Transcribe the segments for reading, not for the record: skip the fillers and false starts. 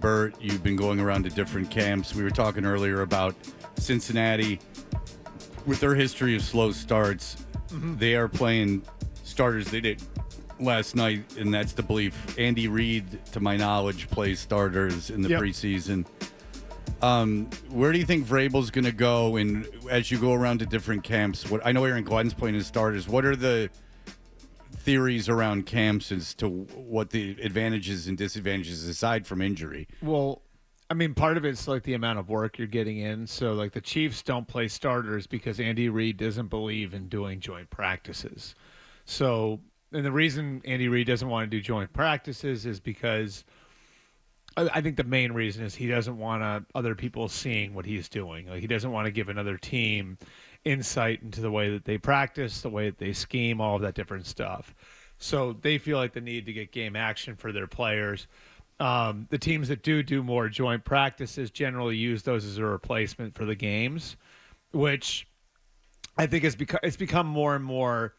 Bert, you've been going around to different camps. We were talking earlier about Cincinnati. With their history of slow starts, they are playing starters they did last night, and that's the belief. Andy Reid, to my knowledge, plays starters in the preseason. Where do you think Vrabel's going to go? And as you go around to different camps, I know Aaron Glenn's playing his starters. What are the theories around camps as to what the advantages and disadvantages aside from injury? Well, I mean, part of it's like the amount of work you're getting in. So, like, the Chiefs don't play starters because Andy Reid doesn't believe in doing joint practices. So, and the reason Andy Reid doesn't want to do joint practices is because I think the main reason is he doesn't want other people seeing what he's doing. Like, he doesn't want to give another team insight into the way that they practice, the way that they scheme, all of that different stuff. So they feel like the need to get game action for their players. The teams that do more joint practices generally use those as a replacement for the games, which I think it's become more and more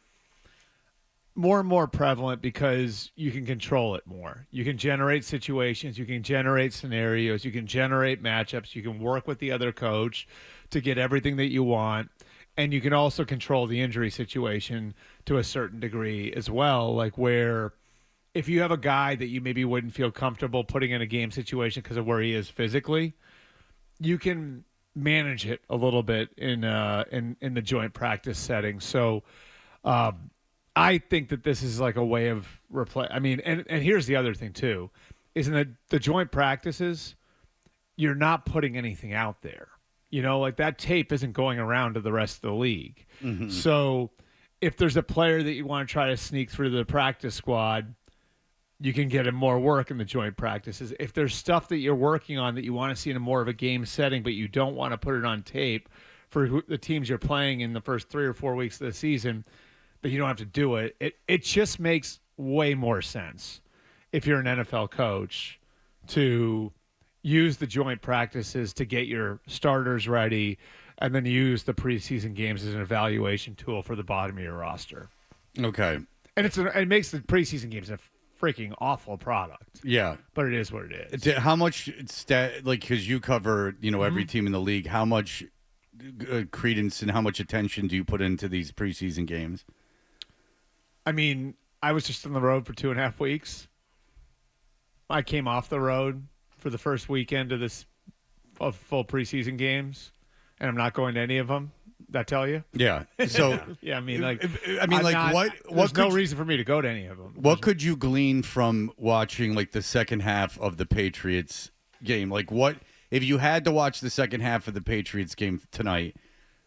prevalent because you can control it more. You can generate situations, you can generate scenarios, you can generate matchups, you can work with the other coach to get everything that you want, and you can also control the injury situation to a certain degree as well, like where if you have a guy that you maybe wouldn't feel comfortable putting in a game situation because of where he is physically, you can manage it a little bit in the joint practice setting. So I think that this is like a way of I mean, and here's the other thing too, is in the joint practices, you're not putting anything out there. You know, like that tape isn't going around to the rest of the league. Mm-hmm. So if there's a player that you want to try to sneak through the practice squad, you can get him more work in the joint practices. If there's stuff that you're working on that you want to see in a more of a game setting, but you don't want to put it on tape for the teams you're playing in the first 3 or 4 weeks of the season, but you don't have to do it. It just makes way more sense if you're an NFL coach to use the joint practices to get your starters ready and then use the preseason games as an evaluation tool for the bottom of your roster. Okay. And it makes the preseason games a freaking awful product. Yeah. But it is what it is. How much, because you cover, every team in the league, how much credence and how much attention do you put into these preseason games? I mean, I was just on the road for 2.5 weeks. I came off the road for the first weekend of full preseason games, and I'm not going to any of them. That tell you? Yeah. So yeah, I mean, like, what? There's no reason for me to go to any of them. What could you glean from watching like the second half of the Patriots game? Like, what if you had to watch the second half of the Patriots game tonight?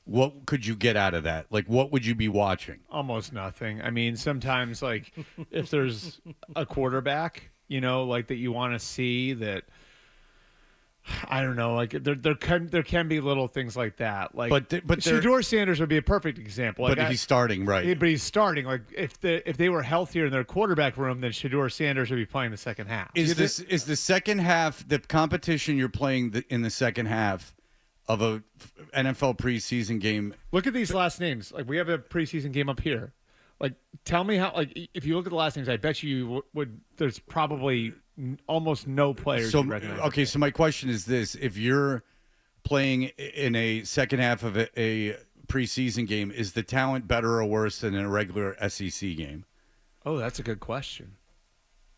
What could you get out of that? Like, what would you be watching? Almost nothing. I mean, sometimes, like, if there's a quarterback, like that you want to see that, I don't know, like there can be little things like that. Like, but Shedeur Sanders would be a perfect example. Like, but he's starting, right? But he's starting. Like, if they were healthier in their quarterback room, then Shedeur Sanders would be playing the second half. Is the second half the competition you're playing in the second half of a NFL preseason game? Look at these last names. Like, we have a preseason game up here. Like, tell me how. Like, if you look at the last names, I bet you would. There's probably almost no players you recognize. Okay, so my question is this: if you're playing in a second half of a preseason game, is the talent better or worse than in a regular SEC game? Oh, that's a good question.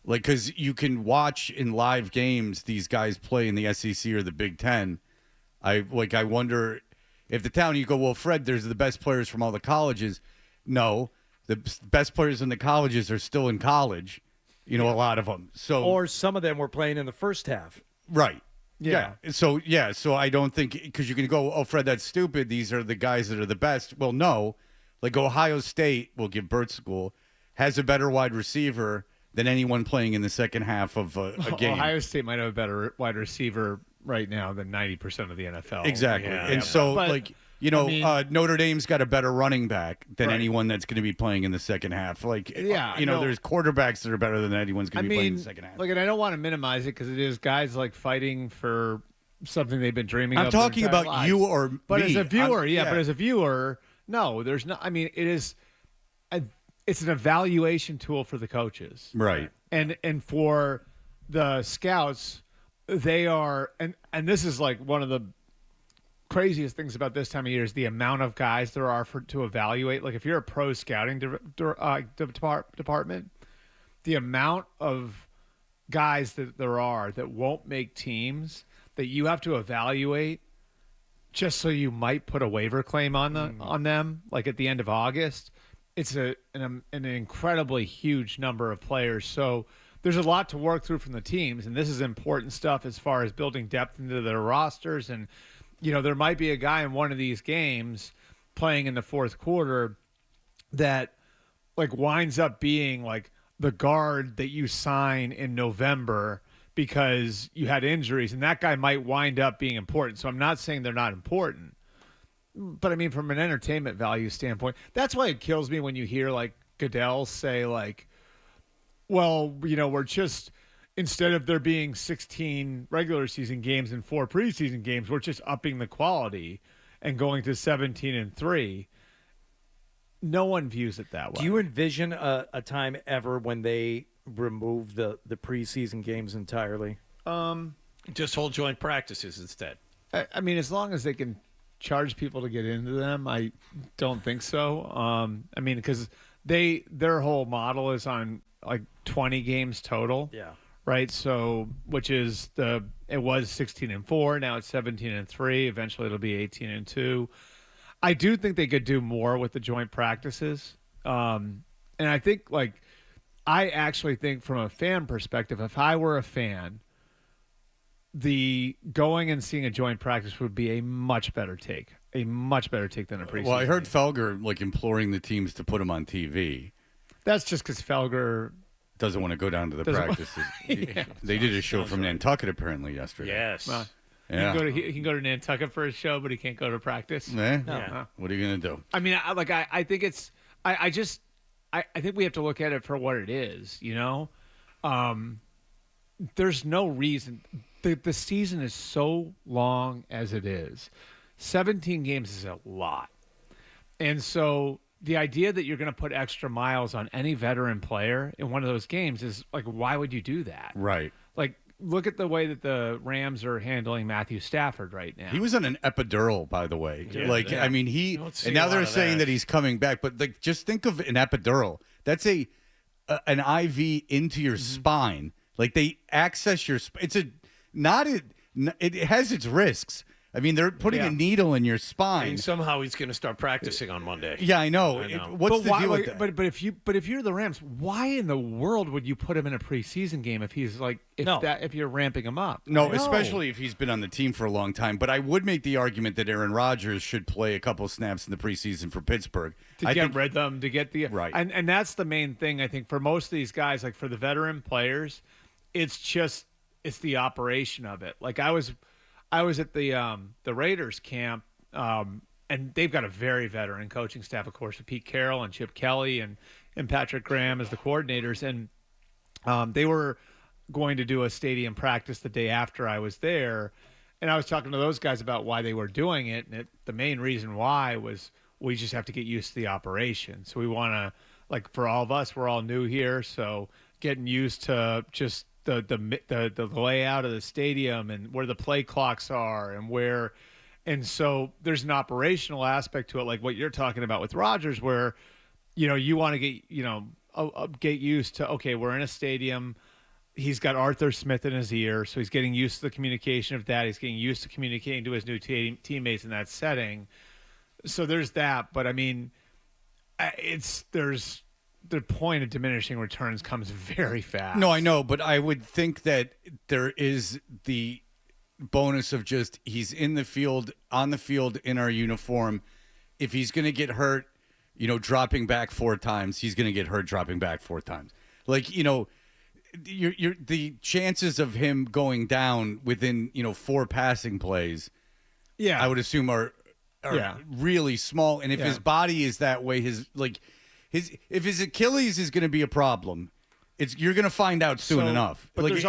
Like, because you can watch in live games these guys play in the SEC or the Big Ten. I wonder if the talent, you go, well, Fred, there's the best players from all the colleges. No, the best players in the colleges are still in college. A lot of them. Or some of them were playing in the first half. Right. Yeah. So I don't think, because you can go, oh, Fred, that's stupid. These are the guys that are the best. Well, no. Like, Ohio State, we'll give Bert school, has a better wide receiver than anyone playing in the second half of a game. Ohio State might have a better wide receiver right now than 90% of the NFL. Exactly. Yeah. And Notre Dame's got a better running back than anyone that's going to be playing in the second half. Like, there's quarterbacks that are better than anyone's going to be playing in the second half. Like, and I don't want to minimize it because it is guys like fighting for something they've been dreaming of. I'm talking about lives. you or but me. As a viewer, but as a viewer, no, there's not. I mean, it is. It's an evaluation tool for the coaches, right? And for the scouts, they are, and this is like one of the craziest things about this time of year is the amount of guys there are to evaluate. Like if you're a pro scouting department, the amount of guys that there are that won't make teams that you have to evaluate just so you might put a waiver claim on them, like at the end of August. It's an incredibly huge number of players. So there's a lot to work through from the teams, and this is important stuff as far as building depth into their rosters. And there might be a guy in one of these games playing in the fourth quarter that like winds up being like the guard that you sign in November because you had injuries, and that guy might wind up being important. So I'm not saying they're not important, but I mean, from an entertainment value standpoint, that's why it kills me when you hear like Goodell say like, well, we're just, instead of there being 16 regular season games and 4 preseason games, we're just upping the quality and going to 17-3. No one views it that way. Do you envision a time ever when they remove the preseason games entirely? Just hold joint practices instead. I mean, as long as they can charge people to get into them, I don't think so. I mean, because their whole model is on like 20 games total. Yeah. Right. So, which is it was 16-4. Now it's 17-3. Eventually it'll be 18-2. I do think they could do more with the joint practices. And I think I actually think from a fan perspective, if I were a fan, the going and seeing a joint practice would be a much better take than a preseason. Well, I heard game. Felger imploring the teams to put him on TV. That's just because Felger doesn't want to go down to the practices. Yeah. They did a show from Nantucket apparently yesterday. Yes. Well, Yeah. he can go to Nantucket for his show, but he can't go to practice. Eh? Yeah. What are you going to do? I mean, I think it's I think we have to look at it for what it is. There's no reason. The season is so long as it is. 17 games is a lot, and so the idea that you're going to put extra miles on any veteran player in one of those games is like, why would you do that? Right. Like, look at the way that the Rams are handling Matthew Stafford right now. He was on an epidural, by the way. Yeah, yeah. I mean, don't see and now a lot they're of saying that. that he's coming back, but like, just think of an epidural. That's an IV into your spine. Like they access your. It's a not it. It has its risks. I mean, they're putting Yeah. a needle in your And spine. somehow he's going to start practicing on Monday. Yeah, I know. I know. What's the why, deal with that? But if you're the Rams, why in the world would you put him in a preseason game if he's like if you're ramping him up? No, especially if he's been on the team for a long time. But I would make the argument that Aaron Rodgers should play a couple snaps in the preseason for Pittsburgh. to get rhythm, to get the Right. and that's the main thing I think for most of these guys. Like for the veteran players, it's the operation of it. Like I was at the Raiders camp, and they've got a very veteran coaching staff, of course, with Pete Carroll and Chip Kelly and Patrick Graham as the coordinators, and they were going to do a stadium practice the day after I was there, and I was talking to those guys about why they were doing it, and the main reason why was we just have to get used to the operation. So we want to, like for all of us, we're all new here, so getting used to just the layout of the stadium and where the play clocks are and so there's an operational aspect to it, like what you're talking about with Rodgers, where you want to get used to, okay, we're in a stadium, he's got Arthur Smith in his ear, so he's getting used to the communication of that, he's getting used to communicating to his new teammates in that setting. So there's that, but I mean, there's the point of diminishing returns comes very fast. No, I know, but I would think that there is the bonus of just he's on the field in our uniform. If he's going to get hurt, dropping back 4 times, he's going to get hurt dropping back 4 times. Like, you're the chances of him going down within 4 passing plays, Yeah, I would assume are really small. And if his body is that way, if his Achilles is going to be a problem, you're going to find out soon enough. But Like, there's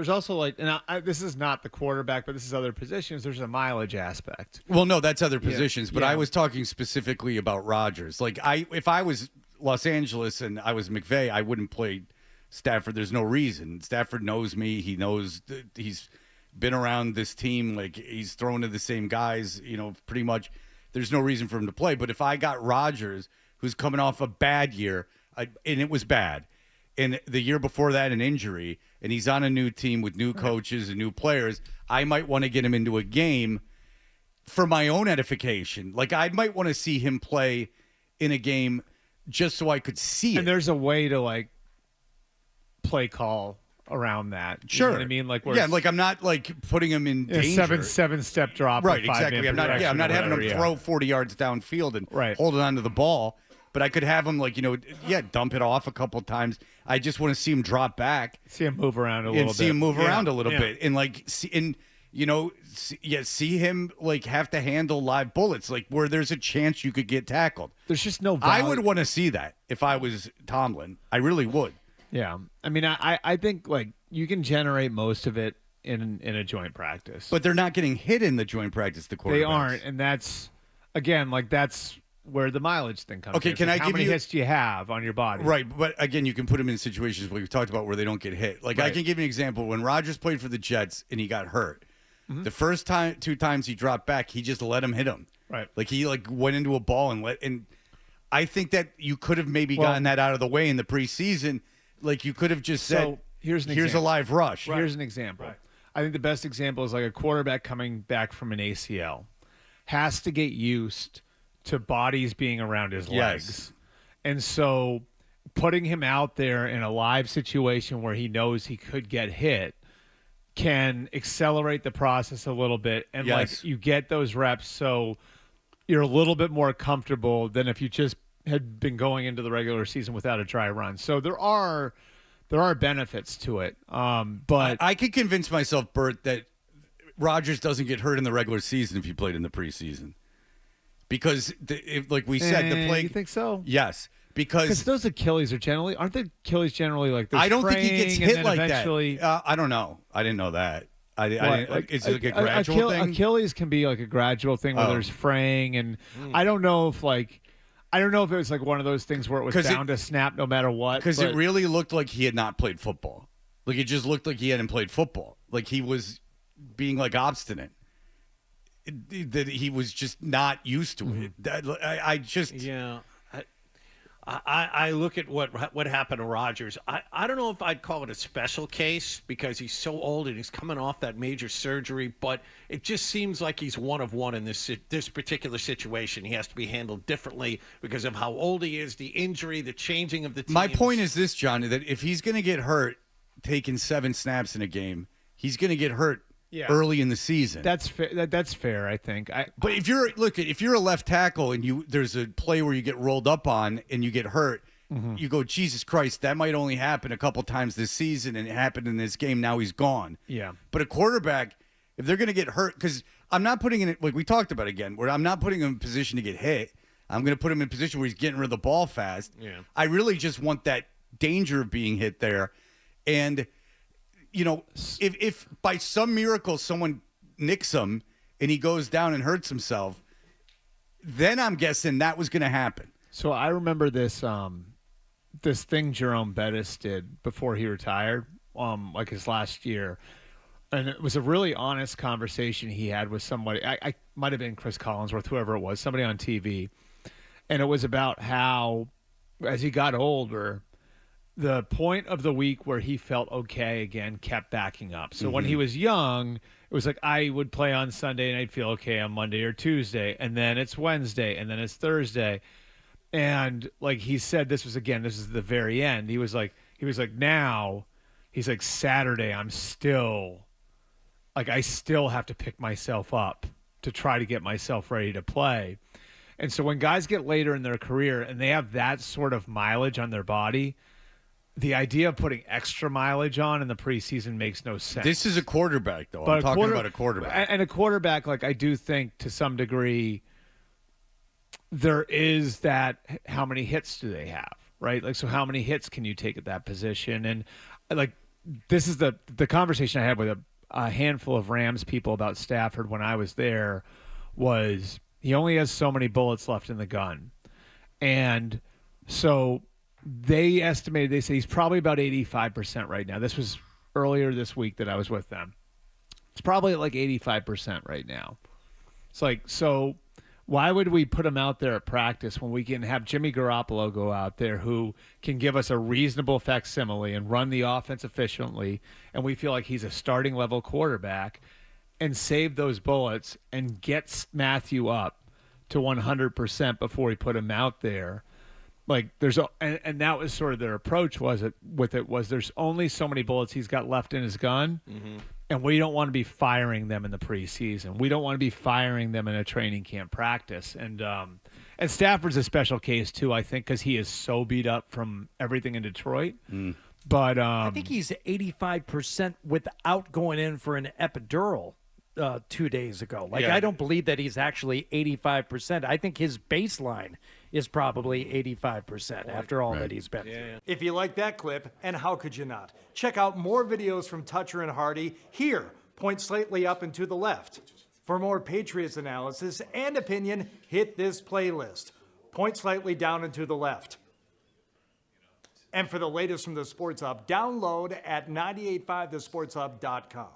also like, and this is not the quarterback, but this is other positions. There's a mileage aspect. Well, no, that's other positions, but yeah. I was talking specifically about Rodgers. Like, if I was Los Angeles and I was McVay, I wouldn't play Stafford. There's no reason. Stafford knows me. He knows that he's been around this team. Like, he's thrown to the same guys, pretty much. There's no reason for him to play. But if I got Rodgers, who's coming off a bad year, and it was bad, and the year before that an injury, and he's on a new team with new coaches and new players, I might want to get him into a game for my own edification. Like, I might want to see him play in a game just so I could see it. And there's a way to, like, play call around that. You Sure. know what I mean? Like, where yeah, like I'm not like putting him in danger. Seven step drop. Right, or 5 exactly. I'm not having him throw 40 yards downfield and holding onto the ball. But I could have him dump it off a couple times. I just want to see him drop back, see him move around a little bit, see him move around a little bit, and see him like have to handle live bullets, like where there's a chance you could get tackled. There's just no value. I would want to see that if I was Tomlin. I really would. Yeah, I mean, I think like you can generate most of it in a joint practice, but they're not getting hit in the joint practice. The quarterbacks, they aren't, and that's where the mileage thing comes in. Okay, can like, I how give many you hits do you have on your body? Right, but again, you can put them in situations where we've talked about where they don't get hit. Like, I can give you an example. When Rodgers played for the Jets and he got hurt, the first 2 times he dropped back, he just let him hit him. Right. Like, he went into a ball and I think that you could have maybe gotten that out of the way in the preseason. Like, you could have just said, here's a live rush. Right. Here's an example. Right. I think the best example is like a quarterback coming back from an ACL has to get used to bodies being around his legs. And so putting him out there in a live situation where he knows he could get hit can accelerate the process a little bit. And like you get those reps so you're a little bit more comfortable than if you just had been going into the regular season without a dry run. So there are benefits to it. But I could convince myself, Bert, that Rodgers doesn't get hurt in the regular season if he played in the preseason. Because, like we said, the play. You think so? Yes, because those Achilles aren't the Achilles generally like? I don't think he gets hit like eventually... that. I don't know. I didn't know that. Is it like a gradual thing? Achilles can be like a gradual thing where there's fraying, and I don't know if it was like one of those things where it was bound to snap no matter what. Because it really looked like he had not played football. Like, it just looked like he hadn't played football. Like, he was being like obstinate. That he was just not used to it. I look at what happened to Rodgers. I don't know if I'd call it a special case because he's so old and he's coming off that major surgery, but it just seems like he's one of one in this particular situation. He has to be handled differently because of how old he is, the injury, the changing of the teams. My point is this, Johnny, that if he's going to get hurt taking 7 snaps in a game, he's going to get hurt early in the season. That's fair. That's fair, I think. But if you're a left tackle and there's a play where you get rolled up on and you get hurt, you go, Jesus Christ, that might only happen a couple times this season, and it happened in this game. Now he's gone. Yeah. But a quarterback, if they're going to get hurt, because I'm not putting in it like we talked about again, where I'm not putting him in position to get hit. I'm going to put him in a position where he's getting rid of the ball fast. Yeah. I really just want that danger of being hit there, and. If by some miracle someone nicks him and he goes down and hurts himself, then I'm guessing that was going to happen. So I remember this this thing Jerome Bettis did before he retired, like his last year. And it was a really honest conversation he had with somebody. I might have been Chris Collinsworth, whoever it was, somebody on TV. And it was about how, as he got older, the point of the week where he felt okay again kept backing up. So when he was young, it was like I would play on Sunday and I'd feel okay on Monday or Tuesday, and then it's Wednesday, and then it's Thursday. And like he said, this is the very end. He was like now he's like Saturday, I still have to pick myself up to try to get myself ready to play. And so when guys get later in their career and they have that sort of mileage on their body, the idea of putting extra mileage on in the preseason makes no sense. This is a quarterback, though. I'm talking about a quarterback. And a quarterback, like I do think to some degree, there is that how many hits do they have, right? Like, so how many hits can you take at that position? And like, this is the conversation I had with a handful of Rams people about Stafford when I was there was he only has so many bullets left in the gun. And so they say he's probably about 85% right now. This was earlier this week that I was with them. It's probably at like 85% right now. It's like, so why would we put him out there at practice when we can have Jimmy Garoppolo go out there who can give us a reasonable facsimile and run the offense efficiently, and we feel like he's a starting level quarterback, and save those bullets and get Matthew up to 100% before we put him out there? Like and that was sort of their approach was there's only so many bullets he's got left in his gun, and we don't want to be firing them in the preseason. We don't want to be firing them in a training camp practice. And Stafford's a special case too, I think, because he is so beat up from everything in Detroit. But I think he's 85% without going in for an epidural 2 days ago. Like, Yeah. I don't believe that he's actually 85%. I think his baseline is probably 85% after all that he's been through. If you like that clip, and how could you not? Check out more videos from Toucher and Hardy here. Point slightly up and to the left. For more Patriots analysis and opinion, hit this playlist. Point slightly down and to the left. And for the latest from the Sports Hub, download at 985thesportshub.com.